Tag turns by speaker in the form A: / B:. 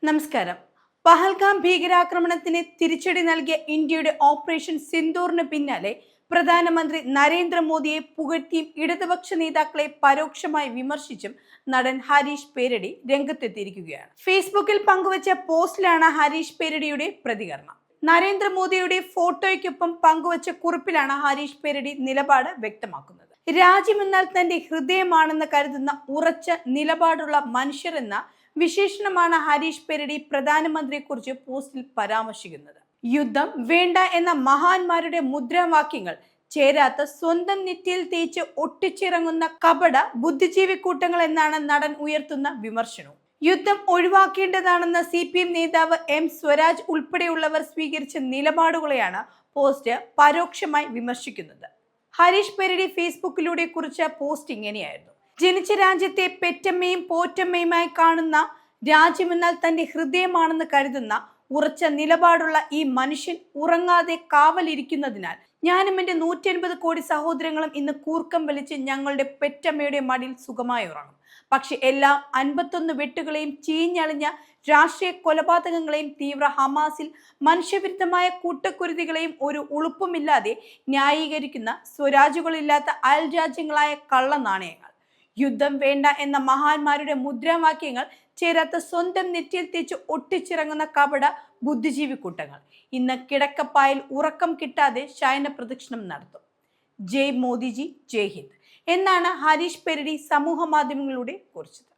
A: നമസ്കാരം. പഹൽഗാം ഭീകരാക്രമണത്തിന് തിരിച്ചടി നൽകിയ ഇന്ത്യയുടെ ഓപ്പറേഷൻ സിന്ദൂറിന് പിന്നാലെ പ്രധാനമന്ത്രി നരേന്ദ്രമോദിയെ പുകഴ്ത്തിയും ഇടതുപക്ഷ നേതാക്കളെ പരോക്ഷമായി വിമർശിച്ചും നടൻ ഹരീഷ് പേരടി രംഗത്തെത്തിയിരിക്കുകയാണ്. ഫേസ്ബുക്കിൽ പങ്കുവച്ച പോസ്റ്റിലാണ് ഹരീഷ് പേരടിയുടെ പ്രതികരണം. നരേന്ദ്രമോദിയുടെ ഫോട്ടോയ്ക്കൊപ്പം പങ്കുവച്ച കുറിപ്പിലാണ് ഹരീഷ് പേരടി നിലപാട് വ്യക്തമാക്കുന്നത്. രാജ്യമെന്നാൽ തന്റെ ഹൃദയമാണെന്ന് കരുതുന്ന ഉറച്ച നിലപാടുള്ള മനുഷ്യരെന്ന വിശേഷണമാണ് ഹരീഷ് പേരടി പ്രധാനമന്ത്രിയെക്കുറിച്ച് പോസ്റ്റിൽ പരാമർശിക്കുന്നത്. യുദ്ധം വേണ്ട എന്ന മഹാന്മാരുടെ മുദ്രാവാക്യങ്ങൾ ചേരാത്ത സ്വന്തം നെറ്റിയിൽ തേച്ച് ഒട്ടിച്ചിറങ്ങുന്ന കപട ബുദ്ധിജീവി കൂട്ടങ്ങൾ എന്നാണ് നടൻ ഉയർത്തുന്ന വിമർശനവും. യുദ്ധം ഒഴിവാക്കേണ്ടതാണെന്ന CPM നേതാവ് M സ്വരാജ് ഉൾപ്പെടെയുള്ളവർ സ്വീകരിച്ച നിലപാടുകളെയാണ് പോസ്റ്റ് പരോക്ഷമായി വിമർശിക്കുന്നത്. ഹരീഷ് പേരടി ഫേസ്ബുക്കിലൂടെ കുറിച്ച പോസ്റ്റ് ഇങ്ങനെയായിരുന്നു: ജനിച്ച രാജ്യത്തെ പെറ്റമ്മയും പോറ്റമ്മയുമായി കാണുന്ന, രാജ്യമെന്നാൽ തന്റെ ഹൃദയമാണെന്ന് കരുതുന്ന ഉറച്ച നിലപാടുള്ള ഈ മനുഷ്യൻ ഉറങ്ങാതെ കാവലിരിക്കുന്നതിനാൽ ഞാനും എൻ്റെ 150 കോടി സഹോദരങ്ങളും ഇന്ന് കൂർക്കം വലിച്ച് ഞങ്ങളുടെ പെറ്റമ്മയുടെ മടിയിൽ സുഖമായി ഉറങ്ങും. പക്ഷെ എല്ലാ 51 വെട്ടുകളെയും ചീഞ്ഞളിഞ്ഞ രാഷ്ട്രീയ കൊലപാതകങ്ങളെയും തീവ്ര ഹമാസിൽ മനുഷ്യവിരുദ്ധമായ കൂട്ടക്കുരുതികളെയും ഒരു ഉളുപ്പുമില്ലാതെ ന്യായീകരിക്കുന്ന സ്വരാജുകളില്ലാത്ത അയൽ രാജ്യങ്ങളായ കള്ള നാണയങ്ങൾ, യുദ്ധം വേണ്ട എന്ന മഹാന്മാരുടെ മുദ്രാവാക്യങ്ങൾ ചേരാത്ത സ്വന്തം നെറ്റിയിൽ തേച്ച് ഒട്ടിച്ചിറങ്ങുന്ന കപട ബുദ്ധിജീവി കൂട്ടങ്ങൾ ഇന്ന് കിടക്കപ്പായിൽ ഉറക്കം കിട്ടാതെ ശയന പ്രദക്ഷിണം നടത്തും. ജയ് മോദിജി, ജയ് ഹിന്ദ് എന്നാണ് ഹരീഷ് പേരടി സമൂഹ മാധ്യമങ്ങളിലൂടെ കുറിച്ചത്.